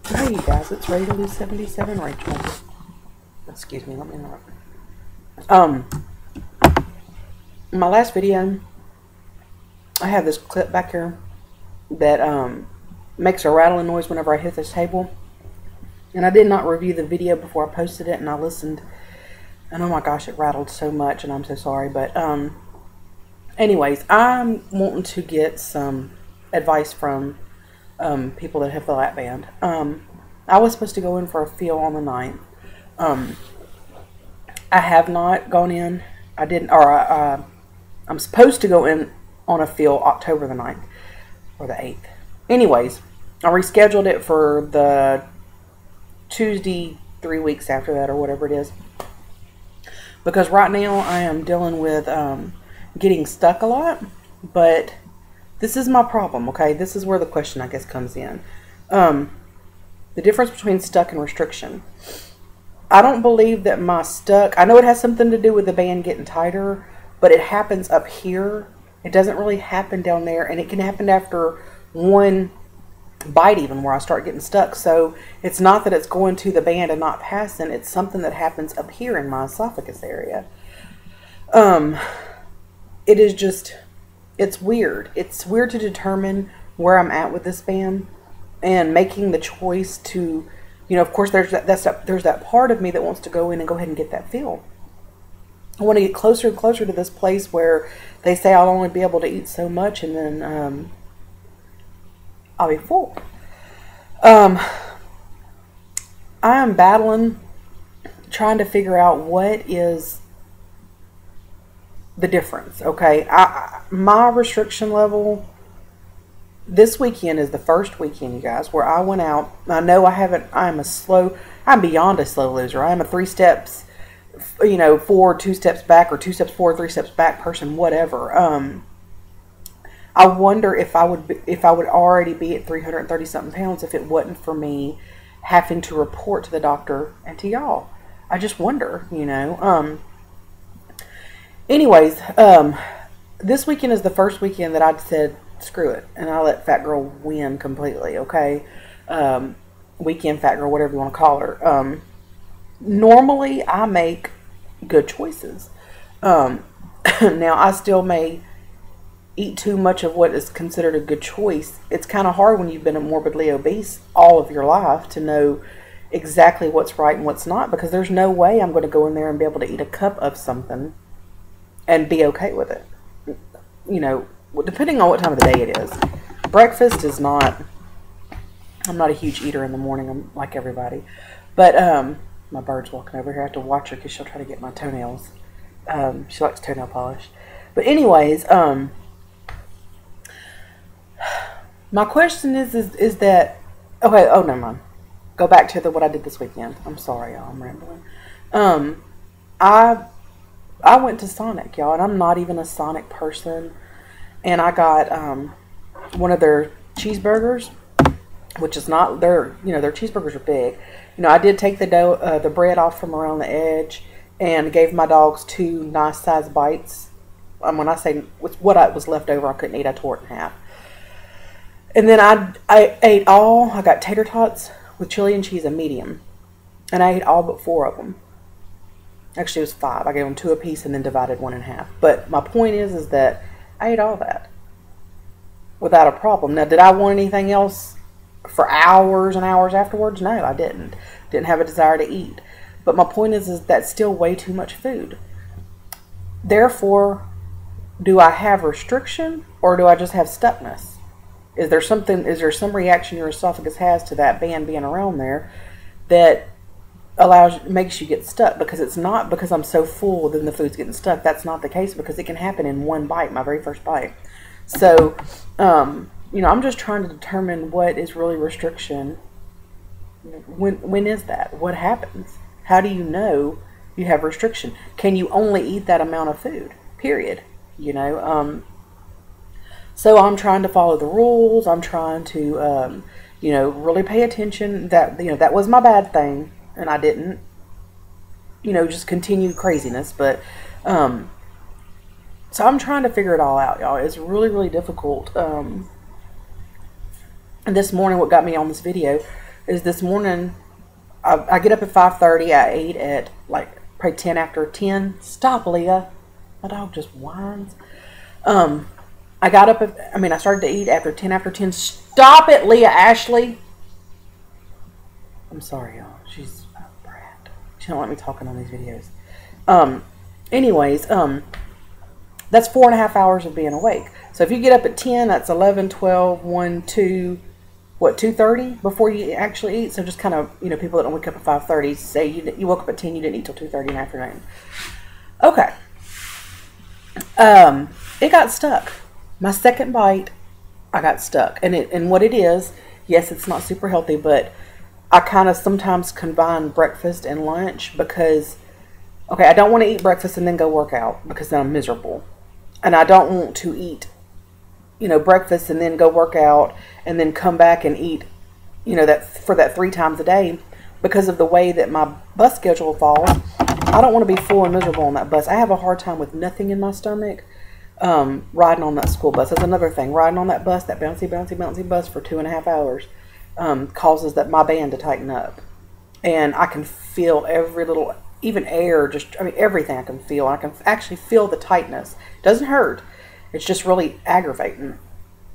Hey you guys, it's Ready to Lose 77 Rachel. Excuse me, let me interrupt. My last video, I have this clip back here that makes a rattling noise whenever I hit this table. And I did not review the video before I posted it, and I listened, and oh my gosh, it rattled so much, and I'm so sorry. But anyways, I'm wanting to get some advice from people that have the Lapband. I was supposed to go in for a feel on the 9th. I have not gone in. I didn't, or I'm supposed to go in on a feel October the 9th or the 8th. Anyways, I rescheduled it for the Tuesday 3 weeks after that, or whatever it is, because right now I am dealing with getting stuck a lot. But this is my problem, okay? This is where the question, I guess, comes in. The difference between stuck and restriction. I don't believe that my stuck, I know it has something to do with the band getting tighter, but it happens up here. It doesn't really happen down there, and it can happen after one bite even, where I start getting stuck. So it's not that it's going to the band and not passing, it's something that happens up here in my esophagus area. It is just, it's weird. It's weird to determine where I'm at with this band and making the choice to, you know, of course there's that part of me that wants to go in and go ahead and get that feel. I want to get closer and closer to this place where they say I'll only be able to eat so much, and then I'll be full. I am battling, trying to figure out what is the difference. Okay, my restriction level this weekend is the first weekend, you guys, where I went out. I know I'm beyond a slow loser. I am a 3 steps, you know, 4, 2 steps back, or 2 steps forward, 3 steps back person, whatever. I wonder if I would already be at 330 something pounds if it wasn't for me having to report to the doctor and to y'all. I just wonder, you know. Anyways, this weekend is the first weekend that I said screw it, and I let Fat Girl win completely. Okay, weekend Fat Girl, whatever you want to call her. Normally I make good choices. Now I still may eat too much of what is considered a good choice. It's kind of hard when you've been morbidly obese all of your life to know exactly what's right and what's not, because there's no way I'm going to go in there and be able to eat a cup of something and be okay with it. You know, depending on what time of the day it is. Breakfast is not, I'm not a huge eater in the morning, I'm like everybody. But my bird's walking over here. I have to watch her because she'll try to get my toenails. She likes toenail polish. But anyways, my question is that, okay, oh, never mind. Go back to what I did this weekend. I'm sorry, y'all, I'm rambling. I went to Sonic, y'all, and I'm not even a Sonic person. And I got one of their cheeseburgers, which is not, their cheeseburgers are big. You know, I did take the bread off from around the edge and gave my dogs 2 nice sized bites. When I say what was left over, I couldn't eat. I tore it in half. And then I ate all. I got tater tots with chili and cheese, a medium, and I ate all but 4 of them. Actually, it was 5. I gave them 2 apiece and then divided 1 in half. But my point is that I ate all that without a problem. Now, did I want anything else for hours and hours afterwards? No, I didn't. Didn't have a desire to eat. But my point is that's still way too much food. Therefore, do I have restriction, or do I just have stuckness? Is there some reaction your esophagus has to that band being around there that makes you get stuck? Because it's not because I'm so full then the food's getting stuck. That's not the case, because it can happen in one bite, my very first bite. So, you know, I'm just trying to determine what is really restriction. When is that? What happens? How do you know you have restriction? Can you only eat that amount of food? Period. You know, so I'm trying to follow the rules. I'm trying to, you know, really pay attention. That, you know, that was my bad thing, and I didn't, you know, just continue craziness. But so I'm trying to figure it all out, y'all. It's really, really difficult. And this morning, what got me on this video is this morning I get up at 5:30. I ate at like probably 10 after 10. Stop, Leah. My dog just whines. I got up I started to eat after 10 after 10. Stop it, Leah Ashley. I'm sorry, y'all. She's a brat. She don't let me talking on these videos. Anyways, that's 4.5 hours of being awake. So if you get up at 10, that's 11, 12, 1, 2, what, 2:30 before you actually eat. So just kind of, people that don't wake up at 5:30, say you woke up at 10, you didn't eat till 2:30 in the afternoon. Okay. It got stuck. My second bite, I got stuck. And what it is, yes, it's not super healthy, but I kind of sometimes combine breakfast and lunch because, okay, I don't want to eat breakfast and then go work out because then I'm miserable. And I don't want to eat, breakfast and then go work out and then come back and eat, that 3 times a day because of the way that my bus schedule falls. I don't want to be full and miserable on that bus. I have a hard time with nothing in my stomach. Riding on that school bus. That's another thing. Riding on that bus, that bouncy, bouncy, bouncy bus for 2.5 hours causes my band to tighten up. And I can feel every little, even air, everything I can feel. I can actually feel the tightness. It doesn't hurt. It's just really aggravating.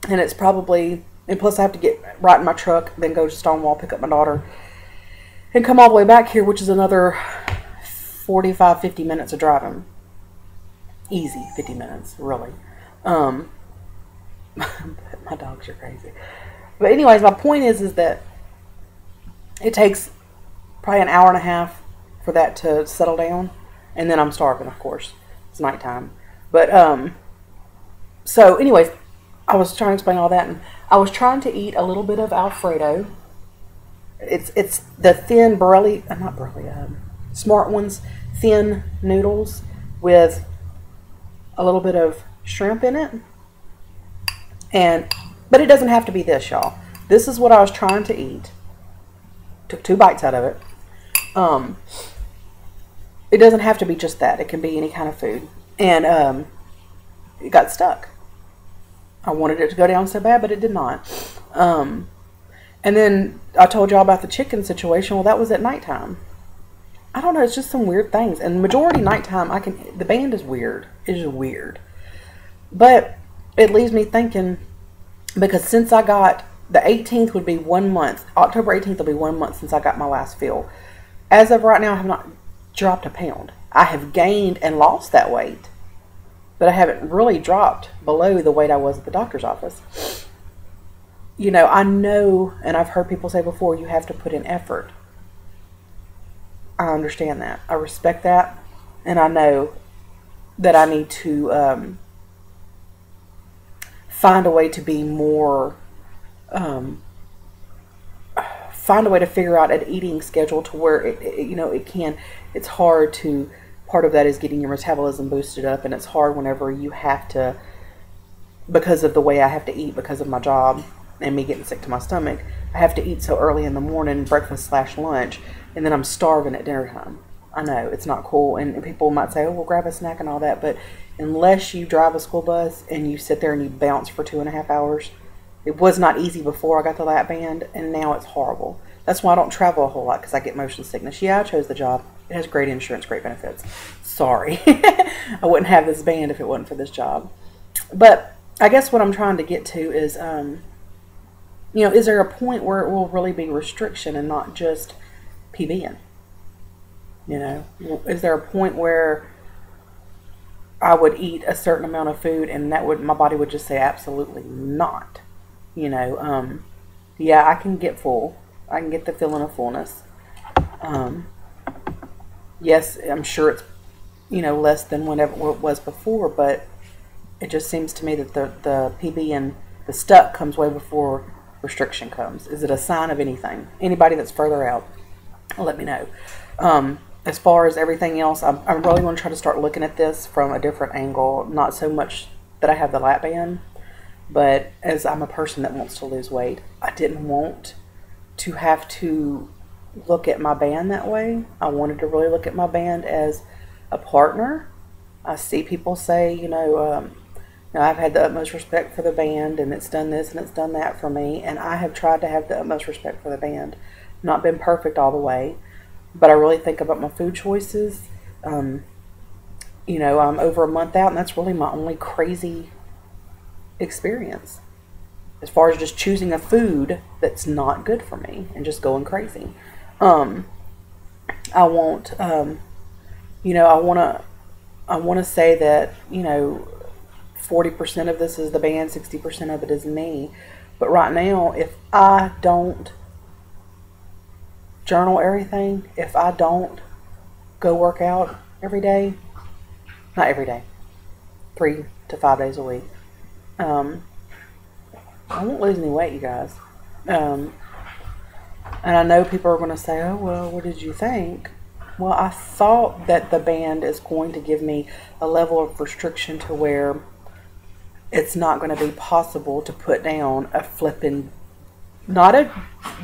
And it's probably, and plus I have to get right in my truck, then go to Stonewall, pick up my daughter, and come all the way back here, which is another 45, 50 minutes of driving. Easy, 50 minutes, really. My dogs are crazy. But anyways, my point is that it takes probably an hour and a half for that to settle down. And then I'm starving, of course. It's nighttime. But, so anyways, I was trying to explain all that. And I was trying to eat a little bit of Alfredo. It's the thin Smart Ones, thin noodles with a little bit of shrimp in it. But it doesn't have to be this, y'all. This is what I was trying to eat. Took 2 bites out of it. It doesn't have to be just that. It can be any kind of food. And it got stuck. I wanted it to go down so bad, but it did not. And then I told y'all about the chicken situation. Well, that was at nighttime. I don't know. It's just some weird things. And majority nighttime, the band is weird. It is weird. But it leaves me thinking, because since I got, the 18th would be 1 month. October 18th will be 1 month since I got my last fill. As of right now, I have not dropped a pound. I have gained and lost that weight. But I haven't really dropped below the weight I was at the doctor's office. I know, and I've heard people say before, you have to put in effort. I understand that. I respect that. And I know that I need to find a way to be more, find a way to figure out an eating schedule to where it's hard to, part of that is getting your metabolism boosted up, and it's hard whenever you have to, because of the way I have to eat because of my job and me getting sick to my stomach, I have to eat so early in the morning, breakfast/lunch, and then I'm starving at dinner time. I know, it's not cool, and people might say, oh, we'll grab a snack and all that, but unless you drive a school bus and you sit there and you bounce for 2.5 hours, it was not easy before I got the Lapband, and now it's horrible. That's why I don't travel a whole lot, because I get motion sickness. Yeah, I chose the job. It has great insurance, great benefits. Sorry. I wouldn't have this band if it wasn't for this job. But I guess what I'm trying to get to is, is there a point where it will really be restriction and not just PBing? Is there a point where I would eat a certain amount of food and my body would just say absolutely not? Yeah, I can get full. I can get the feeling of fullness. Yes, I'm sure it's, less than whatever it was before, but it just seems to me that the PB and the stuck comes way before restriction comes. Is it a sign of anything? Anybody that's further out, let me know. As far as everything else, I'm really going to try to start looking at this from a different angle. Not so much that I have the Lapband, but as I'm a person that wants to lose weight, I didn't want to have to look at my band that way. I wanted to really look at my band as a partner. I see people say, Now, I've had the utmost respect for the band, and it's done this and it's done that for me, and I have tried to have the utmost respect for the band. Not been perfect all the way, but I really think about my food choices. You know, I'm over a month out, and that's really my only crazy experience as far as just choosing a food that's not good for me and just going crazy. I want, you know, I want to say that, you know, 40% of this is the band, 60% of it is me. But right now, if I don't journal everything, if I don't go work out every day, not every day, 3 to 5 days a week, I won't lose any weight, you guys. And I know people are going to say, oh, well, what did you think? Well, I thought that the band is going to give me a level of restriction to where it's not going to be possible to put down a flippin', not a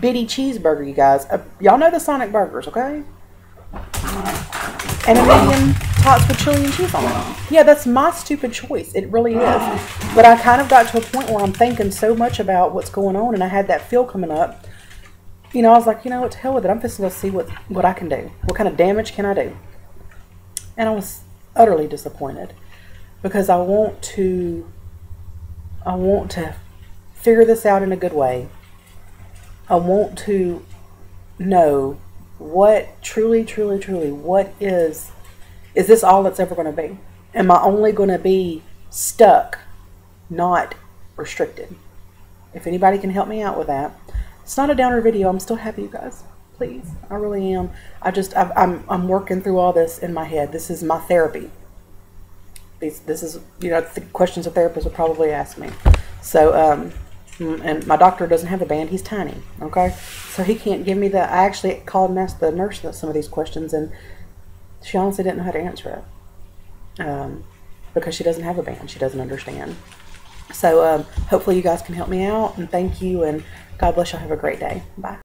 bitty cheeseburger, you guys. Y'all know the Sonic burgers, okay? And a medium tots with chili and cheese on it. Yeah, that's my stupid choice. It really is. But I kind of got to a point where I'm thinking so much about what's going on, and I had that feel coming up. You know, I was like, you know what, to hell with it. I'm just going to see what I can do. What kind of damage can I do? And I was utterly disappointed because I want to figure this out in a good way. I want to know what truly, what is this all it's ever going to be? Am I only going to be stuck, not restricted? If anybody can help me out with that. It's not a downer video. I'm still happy, you guys. Please. I really am. I'm working through all this in my head. This is my therapy. This is, you know, the questions a therapist would probably ask me. So, and my doctor doesn't have a band. He's tiny, okay? So he can't give me the... I actually called and asked the nurse some of these questions, and she honestly didn't know how to answer it. Because she doesn't have a band. She doesn't understand. So, hopefully you guys can help me out, and thank you, and God bless y'all. Have a great day. Bye.